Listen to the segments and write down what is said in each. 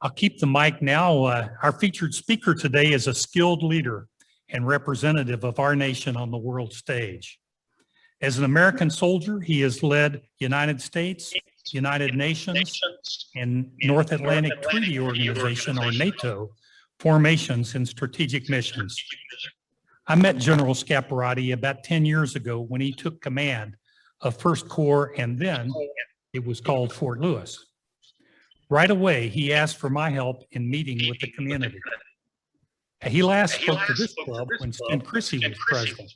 I'll keep the mic now. Our featured speaker today is a skilled leader and representative of our nation on the world stage. As an American soldier, he has led United States, United Nations, and North Atlantic Treaty Organization, or NATO, formations and strategic missions. I met General Scaparrotti about 10 years ago when he took command of 1st Corps, and then it was called Fort Lewis. Right away, he asked for my help in meeting with the community. He last spoke to this club when Stan Chrissy was president,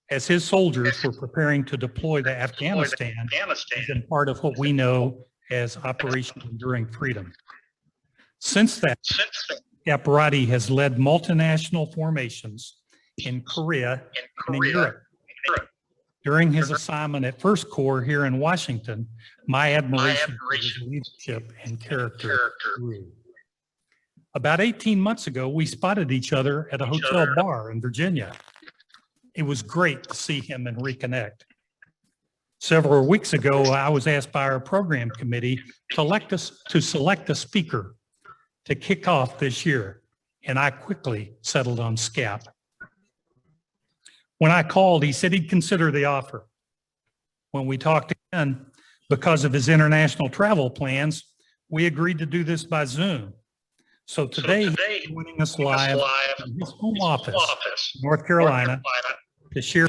as his soldiers were preparing to deploy to Afghanistan as part of what we know as Operation Enduring Freedom. Since that, Scaparrotti has led multinational formations in Korea and in Europe. During his assignment at 1st Corps here in Washington, my admiration for his leadership and character grew. About 18 months ago, we spotted each other at a hotel bar in Virginia. It was great to see him and reconnect. Several weeks ago, I was asked by our program committee to select a speaker to kick off this year, and I quickly settled on Scap. When I called, he said he'd consider the offer. When we talked again, because of his international travel plans, we agreed to do this by Zoom. So today, he's joining us live in his home office, North Carolina, to share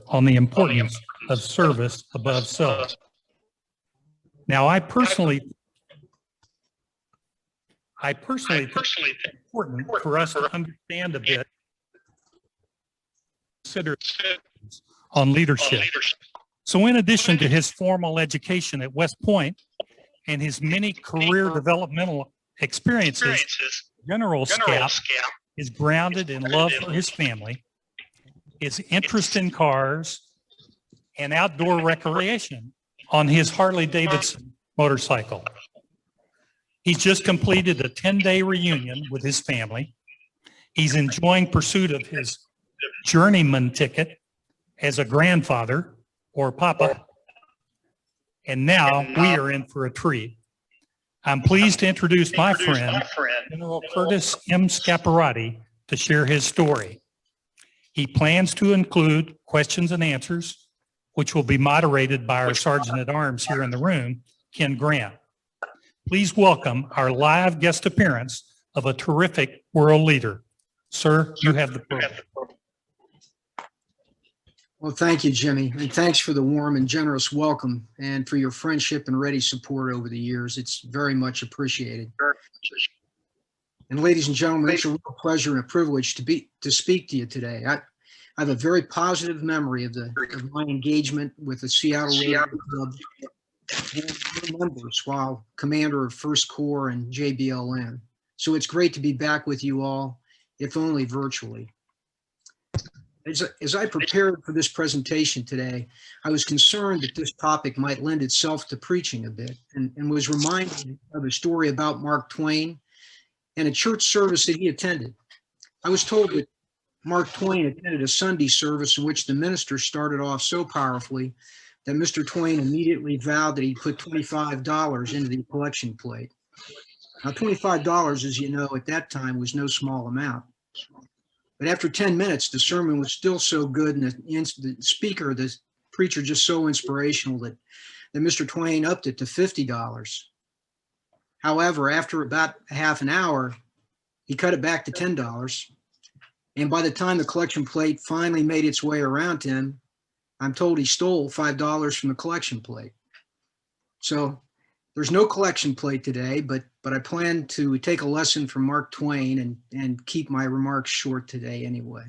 on the importance of service above self. Now, I personally think it's important for us to understand a bit, consider on leadership. So in addition to his formal education at West Point and his many career developmental experiences, General Scap is grounded in love for his family, his interest in cars, and outdoor recreation on his Harley-Davidson motorcycle. He's just completed a 10-day reunion with his family. He's enjoying pursuit of his journeyman ticket as a grandfather or papa. And now we are in for a treat. I'm pleased to introduce my friend, General Curtis M. Scaparrotti, to share his story. He plans to include questions and answers, which will be moderated by our Sergeant at Arms here in the room, Ken Grant. Please welcome our live guest appearance of a terrific world leader. Sir, you have the floor. Well, thank you, Jimmy, and thanks for the warm and generous welcome and for your friendship and ready support over the years. It's very much appreciated. And ladies and gentlemen, it's a real pleasure and a privilege to speak to you today. I have a very positive memory of my engagement with the Seattle Rotary Club and members while commander of 1st Corps and JBLN. So it's great to be back with you all, if only virtually. As I prepared for this presentation today, I was concerned that this topic might lend itself to preaching a bit and was reminded of a story about Mark Twain and a church service that he attended. I was told that Mark Twain attended a Sunday service in which the minister started off so powerfully that Mr. Twain immediately vowed that he'd put $25 into the collection plate. Now, $25, as you know, at that time was no small amount. But after 10 minutes, the sermon was still so good and the preacher just so inspirational that Mr. Twain upped it to $50. However, after about half an hour, he cut it back to $10. And by the time the collection plate finally made its way around to him, I'm told he stole $5 from the collection plate. So there's no collection plate today, but I plan to take a lesson from Mark Twain and keep my remarks short today anyway.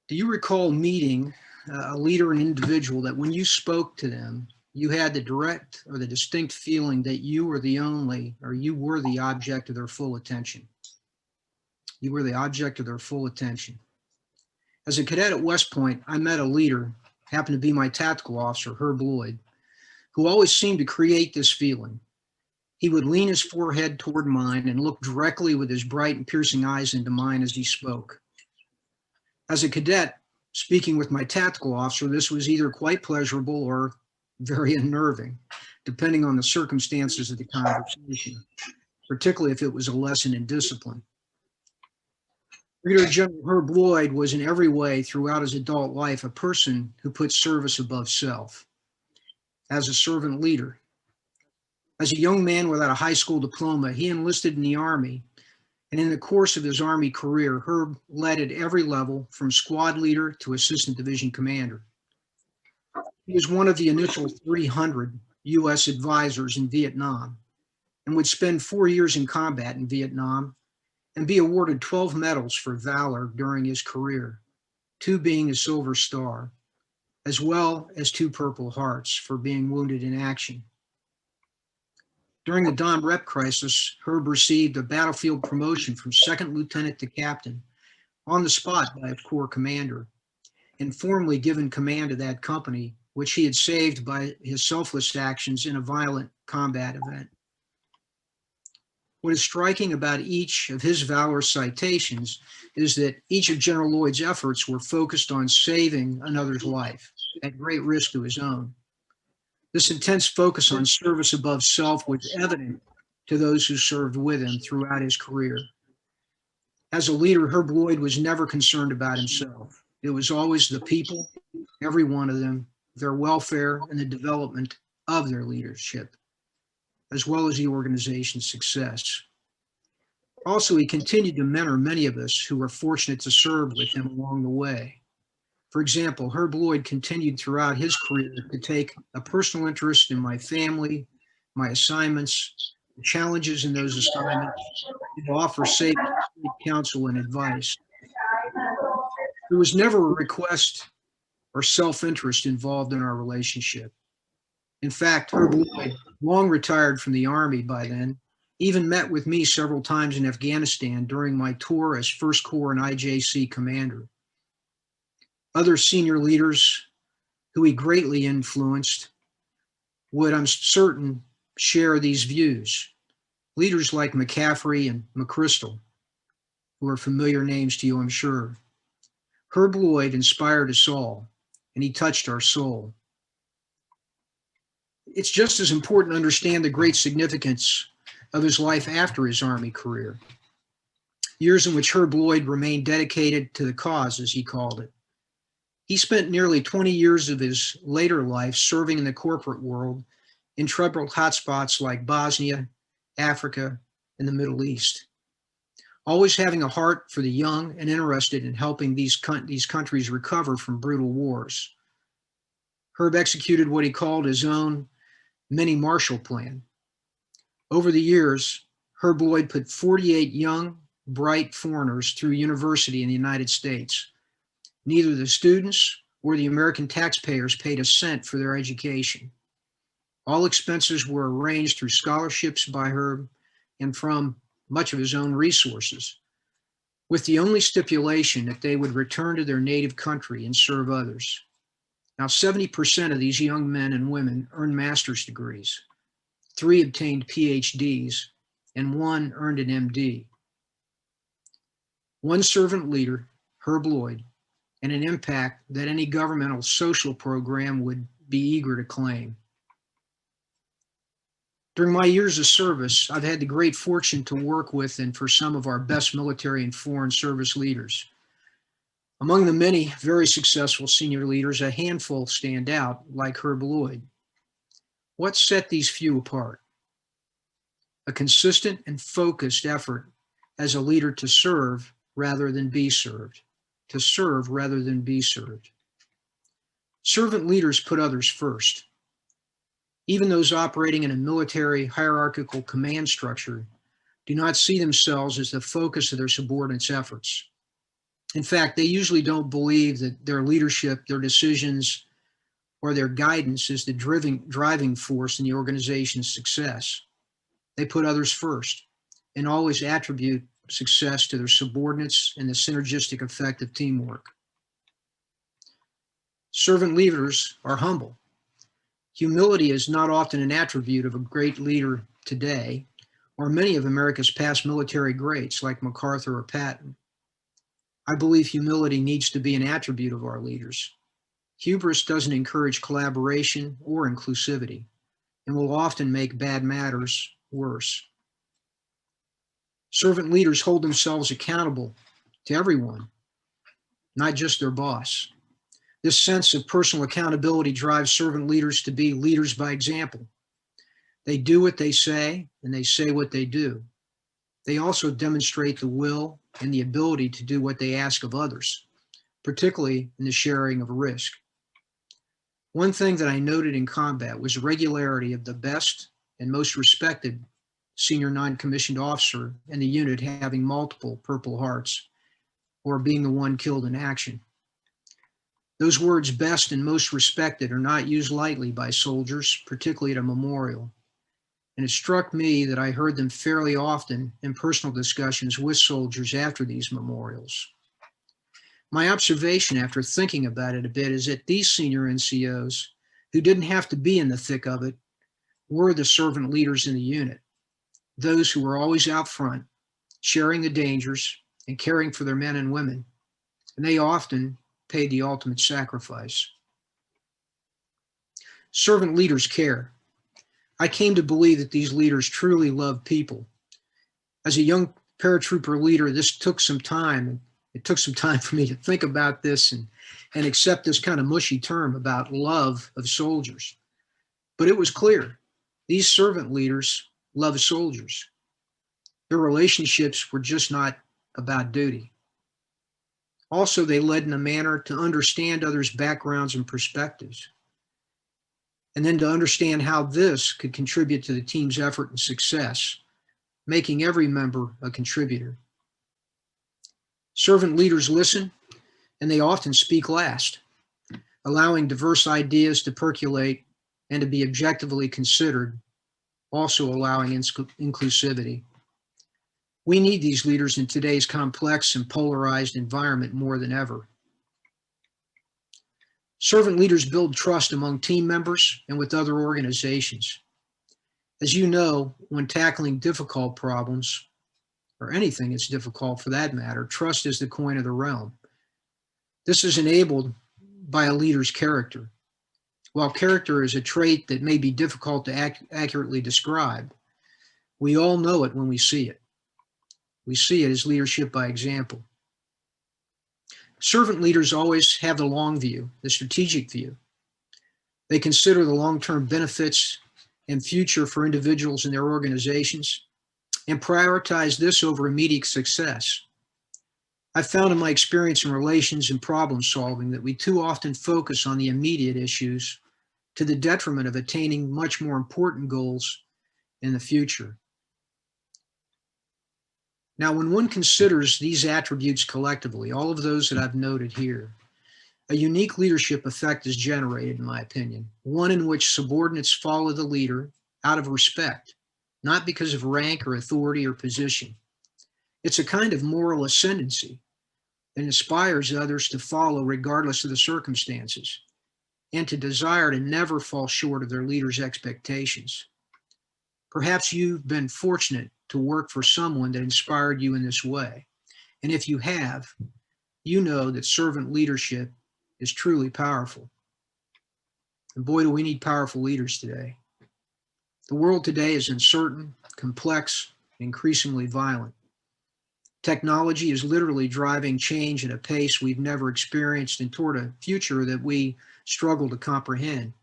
Do you recall meeting a leader, an individual that when you spoke to them, you had the direct or the distinct feeling that you were the only, or you were the object of their full attention? You were the object of their full attention. As a cadet at West Point, I met a leader, happened to be my tactical officer, Herb Lloyd, who always seemed to create this feeling. He would lean his forehead toward mine and look directly with his bright and piercing eyes into mine as he spoke. As a cadet, speaking with my tactical officer, this was either quite pleasurable or very unnerving, depending on the circumstances of the conversation, particularly if it was a lesson in discipline. Brigadier General Herb Lloyd was in every way throughout his adult life a person who put service above self. As a servant leader, as a young man without a high school diploma, he enlisted in the Army, and in the course of his Army career, Herb led at every level from squad leader to assistant division commander. He was one of the initial 300 U.S. advisors in Vietnam and would spend 4 years in combat in Vietnam and be awarded 12 medals for valor during his career, 2 being a Silver Star, as well as 2 Purple Hearts for being wounded in action. During the Dom Rep crisis, Herb received a battlefield promotion from second lieutenant to captain on the spot by a corps commander, and formally given command of that company, which he had saved by his selfless actions in a violent combat event. What is striking about each of his valor citations is that each of General Lloyd's efforts were focused on saving another's life at great risk to his own. This intense focus on service above self was evident to those who served with him throughout his career. As a leader, Herb Lloyd was never concerned about himself. It was always the people, every one of them, their welfare, and the development of their leadership, as well as the organization's success. Also, he continued to mentor many of us who were fortunate to serve with him along the way. For example, Herb Lloyd continued throughout his career to take a personal interest in my family, my assignments, the challenges in those assignments, and to offer safe counsel and advice. There was never a request or self-interest involved in our relationship. In fact, Herb Lloyd, long retired from the Army by then, even met with me several times in Afghanistan during my tour as First Corps and IJC commander. Other senior leaders who he greatly influenced would, I'm certain, share these views. Leaders like McCaffrey and McChrystal, who are familiar names to you, I'm sure. Herb Lloyd inspired us all, and he touched our soul. It's just as important to understand the great significance of his life after his Army career. Years in which Herb Lloyd remained dedicated to the cause, as he called it. He spent nearly 20 years of his later life serving in the corporate world in troubled hotspots like Bosnia, Africa, and the Middle East. Always having a heart for the young and interested in helping these countries recover from brutal wars. Herb executed what he called his own mini Marshall Plan. Over the years, Herb Lloyd put 48 young, bright foreigners through university in the United States. Neither the students or the American taxpayers paid a cent for their education. All expenses were arranged through scholarships by Herb and from much of his own resources, with the only stipulation that they would return to their native country and serve others. Now, 70% of these young men and women earned master's degrees. 3 obtained PhDs, and 1 earned an MD. One servant leader, Herb Lloyd, and an impact that any governmental social program would be eager to claim. During my years of service, I've had the great fortune to work with and for some of our best military and foreign service leaders. Among the many very successful senior leaders, a handful stand out, like Herb Lloyd. What set these few apart? A consistent and focused effort as a leader to serve rather than be served. To serve rather than be served. Servant leaders put others first. Even those operating in a military hierarchical command structure do not see themselves as the focus of their subordinates' efforts. In fact, they usually don't believe that their leadership, their decisions, or their guidance is the driving force in the organization's success. They put others first and always attribute success to their subordinates and the synergistic effect of teamwork. Servant leaders are humble. Humility is not often an attribute of a great leader today, or many of America's past military greats like MacArthur or Patton. I believe humility needs to be an attribute of our leaders. Hubris doesn't encourage collaboration or inclusivity. and will often make bad matters worse. Servant leaders hold themselves accountable to everyone, not just their boss. This sense of personal accountability drives servant leaders to be leaders by example. They do what they say, and they say what they do. They also demonstrate the will and the ability to do what they ask of others, particularly in the sharing of risk. One thing that I noted in combat was regularity of the best and most respected senior non-commissioned officer in the unit having multiple Purple Hearts or being the one killed in action. Those words, best and most respected, are not used lightly by soldiers, particularly at a memorial. And it struck me that I heard them fairly often in personal discussions with soldiers after these memorials. My observation after thinking about it a bit is that these senior NCOs, who didn't have to be in the thick of it, were the servant leaders in the unit, those who were always out front, sharing the dangers and caring for their men and women, and they often paid the ultimate sacrifice. Servant leaders care. I came to believe that these leaders truly love people. As a young paratrooper leader, this took some time. It took some time for me to think about this and accept this kind of mushy term about love of soldiers. But it was clear. These servant leaders love soldiers. Their relationships were just not about duty. Also, they led in a manner to understand others' backgrounds and perspectives, and then to understand how this could contribute to the team's effort and success, making every member a contributor. Servant leaders listen, and they often speak last, allowing diverse ideas to percolate and to be objectively considered, also allowing inclusivity. We need these leaders in today's complex and polarized environment more than ever. Servant leaders build trust among team members and with other organizations. As you know, when tackling difficult problems, or anything that's difficult for that matter, trust is the coin of the realm. This is enabled by a leader's character. While character is a trait that may be difficult to accurately describe, we all know it when we see it. We see it as leadership by example. Servant leaders always have the long view, the strategic view. They consider the long-term benefits and future for individuals and their organizations and prioritize this over immediate success. I've found in my experience in relations and problem solving that we too often focus on the immediate issues to the detriment of attaining much more important goals in the future. Now, when one considers these attributes collectively, all of those that I've noted here, a unique leadership effect is generated, in my opinion, one in which subordinates follow the leader out of respect, not because of rank or authority or position. It's a kind of moral ascendancy that inspires others to follow regardless of the circumstances and to desire to never fall short of their leader's expectations. Perhaps you've been fortunate to work for someone that inspired you in this way. And if you have, you know that servant leadership is truly powerful. And boy, do we need powerful leaders today. The world today is uncertain, complex, and increasingly violent. Technology is literally driving change at a pace we've never experienced and toward a future that we struggle to comprehend.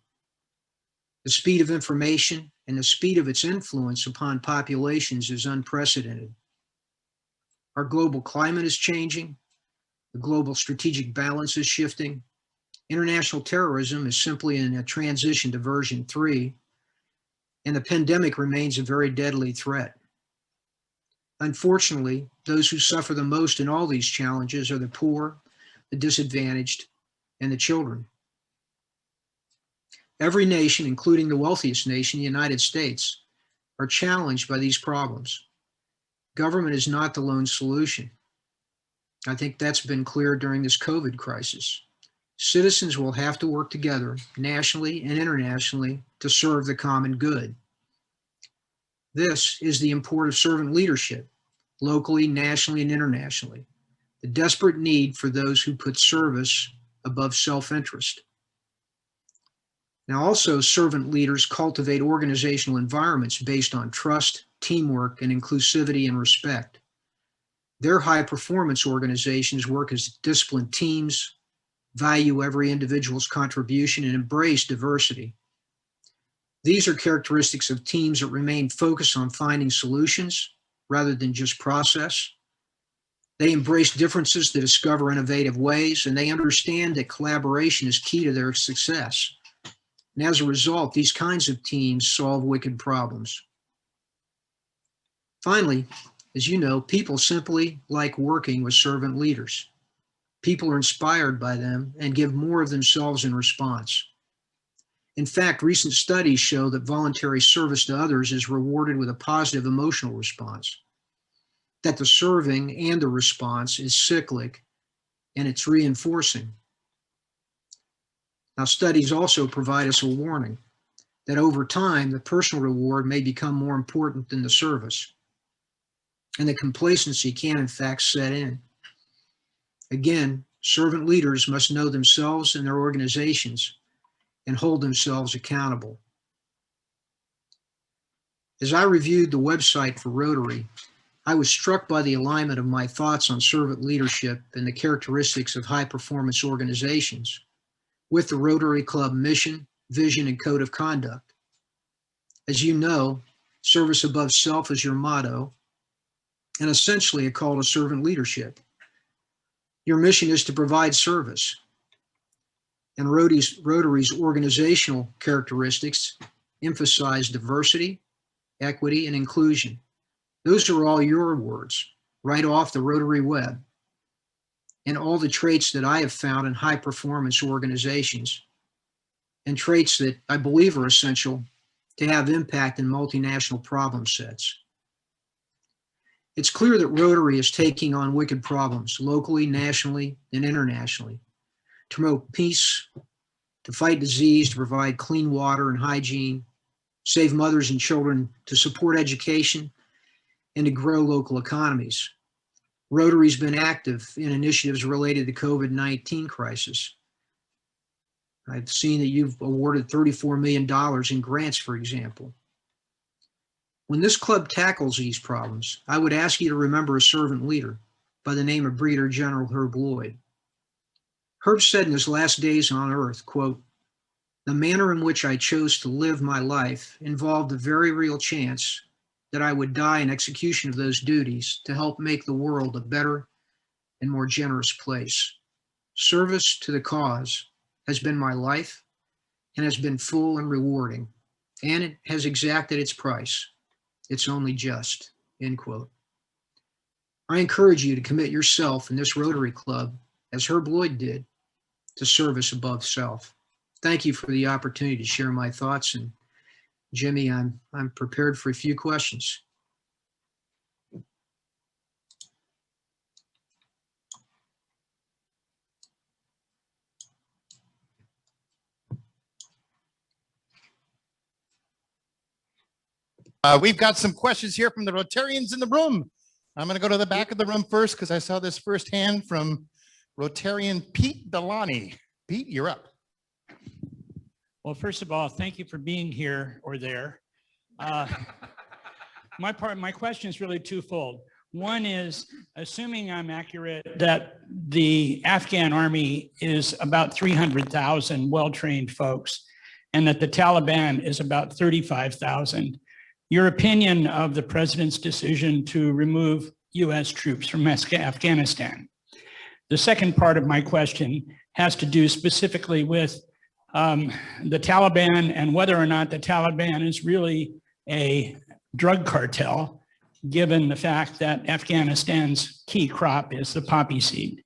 The speed of information and the speed of its influence upon populations is unprecedented. Our global climate is changing. The global strategic balance is shifting. International terrorism is simply in a transition to version 3, and the pandemic remains a very deadly threat. Unfortunately, those who suffer the most in all these challenges are the poor, the disadvantaged, and the children. Every nation, including the wealthiest nation, the United States, are challenged by these problems. Government is not the lone solution. I think that's been clear during this COVID crisis. Citizens will have to work together nationally and internationally to serve the common good. This is the import of servant leadership, locally, nationally, and internationally. The desperate need for those who put service above self-interest. Now, also, servant leaders cultivate organizational environments based on trust, teamwork, and inclusivity and respect. Their high-performance organizations work as disciplined teams, value every individual's contribution, and embrace diversity. These are characteristics of teams that remain focused on finding solutions rather than just process. They embrace differences to discover innovative ways, and they understand that collaboration is key to their success. And as a result, these kinds of teams solve wicked problems. Finally, as you know, people simply like working with servant leaders. People are inspired by them and give more of themselves in response. In fact, recent studies show that voluntary service to others is rewarded with a positive emotional response, that the serving and the response is cyclic and it's reinforcing. Now, studies also provide us a warning that over time, the personal reward may become more important than the service, and that complacency can in fact set in. Again, servant leaders must know themselves and their organizations and hold themselves accountable. As I reviewed the website for Rotary, I was struck by the alignment of my thoughts on servant leadership and the characteristics of high-performance organizations with the Rotary Club mission, vision, and code of conduct. As you know, service above self is your motto, and essentially a call to servant leadership. Your mission is to provide service. And Rotary's organizational characteristics emphasize diversity, equity, and inclusion. Those are all your words, right off the Rotary web, and all the traits that I have found in high-performance organizations, and traits that I believe are essential to have impact in multinational problem sets. It's clear that Rotary is taking on wicked problems locally, nationally, and internationally, to promote peace, to fight disease, to provide clean water and hygiene, save mothers and children, to support education, and to grow local economies. Rotary's been active in initiatives related to the COVID-19 crisis. I've seen that you've awarded $34 million in grants, for example. When this club tackles these problems, I would ask you to remember a servant leader by the name of Brigadier General Herb Lloyd. Herb said in his last days on earth, quote, "The manner in which I chose to live my life involved a very real chance that I would die in execution of those duties to help make the world a better and more generous place. Service to the cause has been my life and has been full and rewarding, and it has exacted its price. It's only just," end quote. I encourage you to commit yourself in this Rotary Club, as Herb Lloyd did, to service above self. Thank you for the opportunity to share my thoughts, and Jimmy, I'm prepared for a few questions. We've got some questions here from the Rotarians in the room. I'm going to go to the back of the room first because I saw this firsthand from Rotarian Pete Delaney. Pete, you're up. Well, first of all, thank you for being here or there. My question is really twofold. One is, assuming I'm accurate, that the Afghan army is about 300,000 well-trained folks, and that the Taliban is about 35,000. Your opinion of the president's decision to remove U.S. troops from Afghanistan. The second part of my question has to do specifically with the Taliban and whether or not the Taliban is really a drug cartel, given the fact that Afghanistan's key crop is the poppy seed.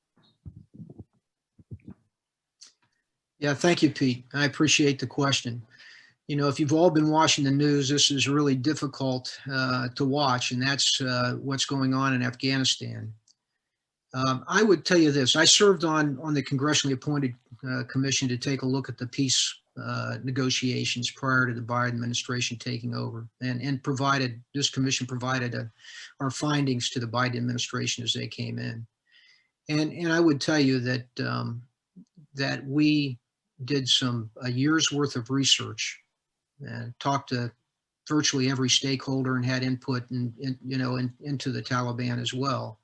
Yeah, thank you, Pete. I appreciate the question. You know, if you've all been watching the news, this is really difficult to watch, and that's what's going on in Afghanistan. I would tell you this. I served on the congressionally appointed commission to take a look at the peace negotiations prior to the Biden administration taking over, and this commission provided our findings to the Biden administration as they came in. And I would tell you that that we did a year's worth of research and talked to virtually every stakeholder and had input into the Taliban as well.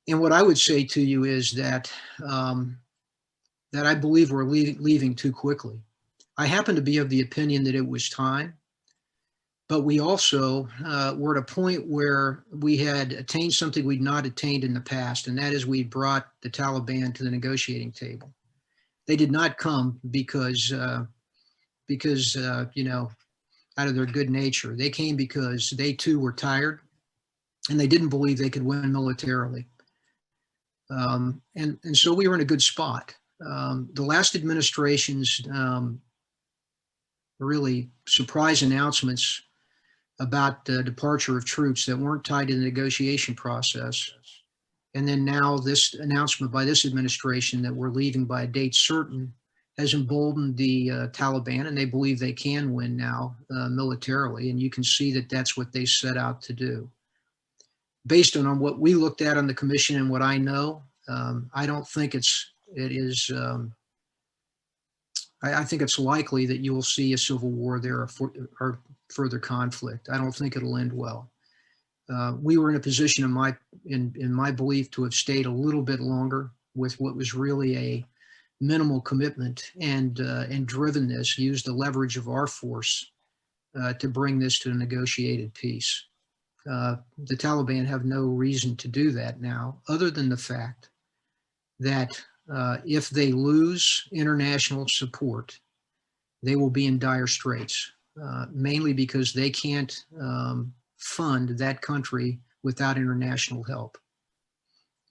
And what I would say to you is that that I believe we're leaving too quickly. I happen to be of the opinion that it was time, but we also were at a point where we had attained something we'd not attained in the past, and that is we brought the Taliban to the negotiating table. They did not come because out of their good nature. They came because they too were tired, and they didn't believe they could win militarily. And so we were in a good spot. The last administration's really surprise announcements about the departure of troops that weren't tied to the negotiation process. And then now this announcement by this administration that we're leaving by a date certain has emboldened the Taliban, and they believe they can win now militarily. And you can see that that's what they set out to do. Based on what we looked at on the commission and what I know, I don't think it is. I think it's likely that you will see a civil war there or further conflict. I don't think it'll end well. We were in a position, in my belief, to have stayed a little bit longer with what was really a minimal commitment and driven this, used the leverage of our force to bring this to a negotiated peace. The Taliban have no reason to do that now, other than the fact that if they lose international support, they will be in dire straits, mainly because they can't fund that country without international help.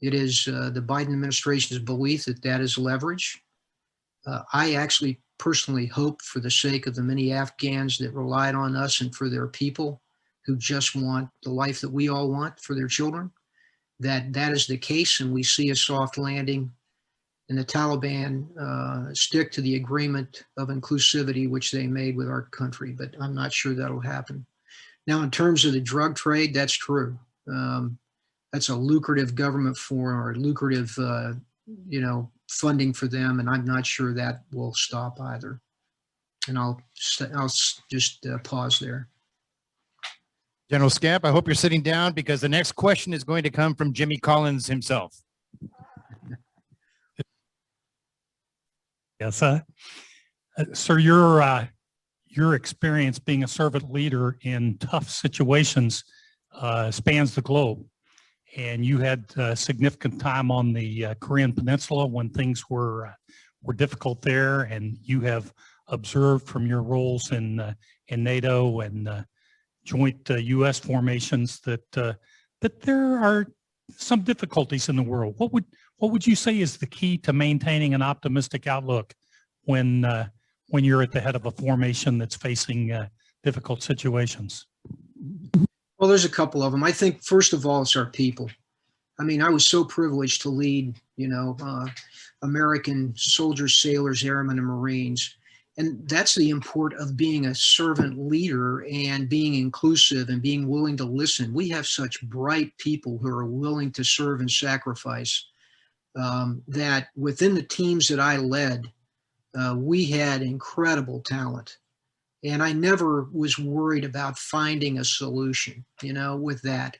It is the Biden administration's belief that that is leverage. I actually personally hope, for the sake of the many Afghans that relied on us and for their people who just want the life that we all want for their children, that that is the case and we see a soft landing and the Taliban stick to the agreement of inclusivity which they made with our country. But I'm not sure that'll happen. Now, in terms of the drug trade, that's true. That's a lucrative government form or lucrative, funding for them, and I'm not sure that will stop either. And I'll just pause there. General Scap, I hope you're sitting down because the next question is going to come from Jimmy Collins himself. Yes, sir, your experience being a servant leader in tough situations spans the globe. And you had significant time on the Korean Peninsula when things were difficult there, and you have observed from your roles in NATO and joint U.S. formations that there are some difficulties in the world. What would you say is the key to maintaining an optimistic outlook when you're at the head of a formation that's facing difficult situations? Well, there's a couple of them. I think, first of all, it's our people. I mean, I was so privileged to lead, American soldiers, sailors, airmen, and Marines. And that's the import of being a servant leader and being inclusive and being willing to listen. We have such bright people who are willing to serve and sacrifice that within the teams that I led, we had incredible talent. And I never was worried about finding a solution, with that.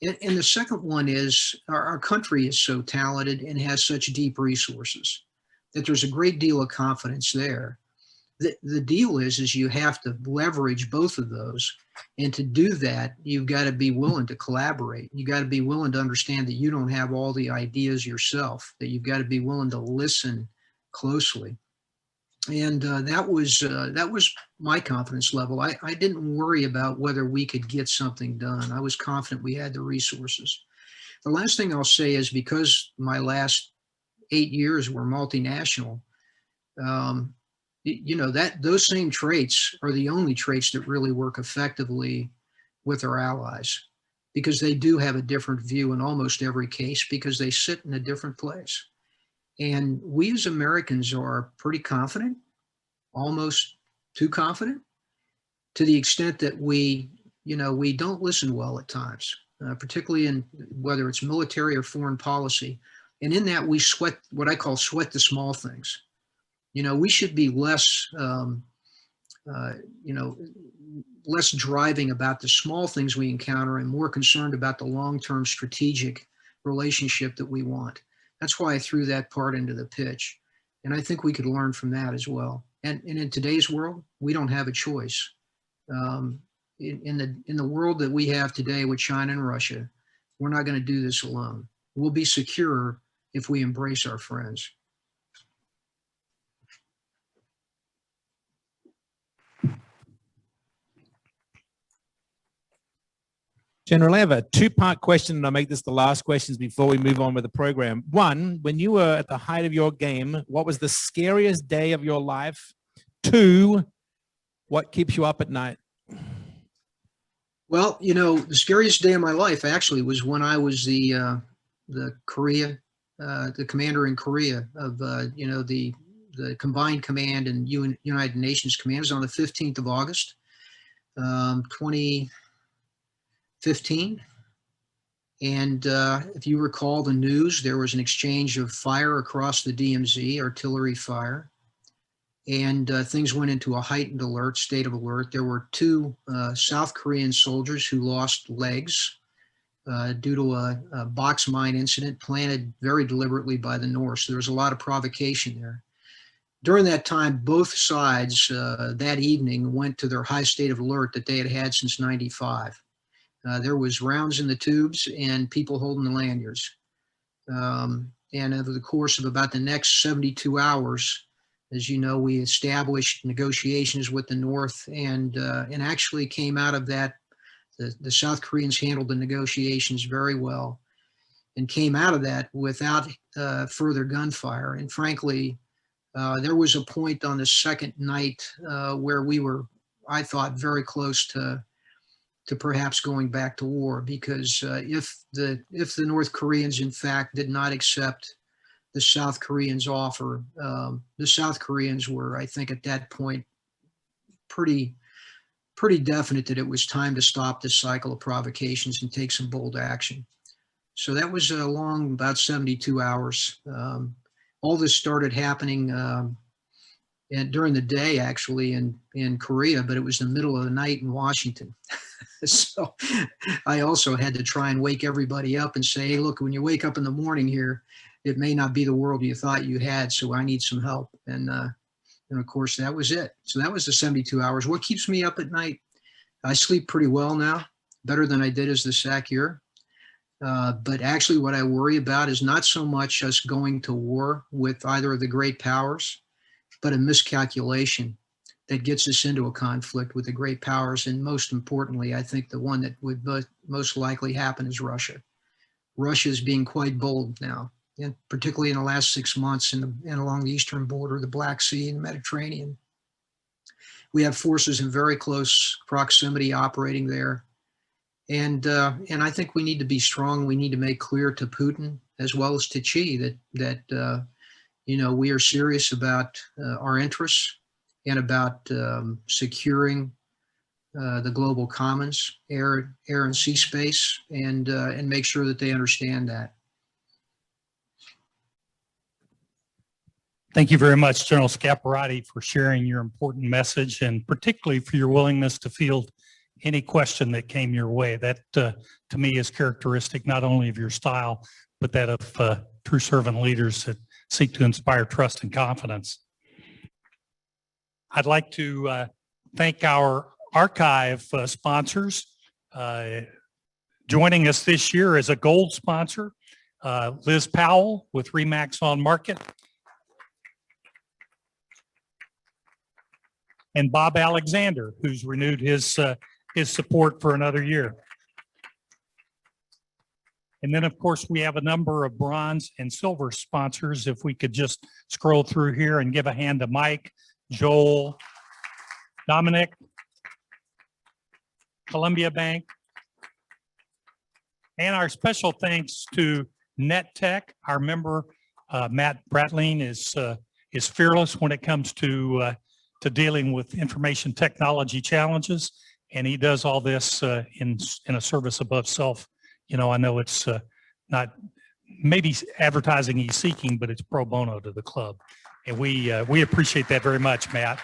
And the second one is our country is so talented and has such deep resources that there's a great deal of confidence there. The deal is you have to leverage both of those. And to do that, you've got to be willing to collaborate. You got to be willing to understand that you don't have all the ideas yourself, that you've got to be willing to listen closely. And that was my confidence level. I didn't worry about whether we could get something done. I was confident we had the resources. The last thing I'll say is, because my last 8 years were multinational, that those same traits are the only traits that really work effectively with our allies, because they do have a different view in almost every case because they sit in a different place. And we as Americans are pretty confident, almost too confident, to the extent that we don't listen well at times, particularly in whether it's military or foreign policy. And in that, we sweat, what I call sweat the small things. We should be less, less driving about the small things we encounter and more concerned about the long-term strategic relationship that we want. That's why I threw that part into the pitch. And I think we could learn from that as well. And in today's world, we don't have a choice. In the world that we have today with China and Russia, we're not going to do this alone. We'll be secure if we embrace our friends. General, I have a two-part question, and I'll make this the last questions before we move on with the program. One, when you were at the height of your game, what was the scariest day of your life? Two, what keeps you up at night? Well, the scariest day of my life actually was when I was the commander in Korea of the Combined Command and United Nations Command. It was on the 15th of August, 2015. And if you recall the news, there was an exchange of fire across the DMZ, artillery fire, and things went into a heightened state of alert. There were two South Korean soldiers who lost legs due to a box mine incident planted very deliberately by the North. So there was a lot of provocation there. During that time, both sides that evening went to their high state of alert that they had had since '95. There was rounds in the tubes and people holding the lanyards. And over the course of about the next 72 hours, as you know, we established negotiations with the North and actually came out of that. The South Koreans handled the negotiations very well and came out of that without further gunfire. And frankly, there was a point on the second night where we were, I thought, very close to perhaps going back to war, because if the North Koreans in fact did not accept the South Koreans' offer, the South Koreans were, I think at that point, pretty definite that it was time to stop this cycle of provocations and take some bold action. So that was a long, about 72 hours. All this started happening and during the day, actually, in Korea, but it was the middle of the night in Washington. So I also had to try and wake everybody up and say, hey, look, when you wake up in the morning here, it may not be the world you thought you had, so I need some help. And of course, that was it. So that was the 72 hours. What keeps me up at night? I sleep pretty well now, better than I did as the SACEUR. But actually what I worry about is not so much us going to war with either of the great powers, but a miscalculation that gets us into a conflict with the great powers. And most importantly, I think the one that would most likely happen is Russia. Russia is being quite bold now, and particularly in the last 6 months and along the eastern border, the Black Sea and the Mediterranean. We have forces in very close proximity operating there. And I think we need to be strong. We need to make clear to Putin as well as to Xi that we are serious about our interests and about securing the global commons, air and sea space, and make sure that they understand that. Thank you very much, General Scaparrotti, for sharing your important message, and particularly for your willingness to field any question that came your way. That, to me, is characteristic not only of your style, but that of true servant leaders that seek to inspire trust and confidence. I'd like to thank our archive sponsors. Joining us this year as a gold sponsor, Liz Powell with Remax on Market, and Bob Alexander, who's renewed his support for another year. And then, of course, we have a number of bronze and silver sponsors. If we could just scroll through here and give a hand to Mike, Joel, Dominic, Columbia Bank, and our special thanks to NetTech. Our member, Matt Bratling, is fearless when it comes to dealing with information technology challenges, and he does all this in a service above self. I know it's not maybe advertising he's seeking, but it's pro bono to the club. And we appreciate that very much, Matt.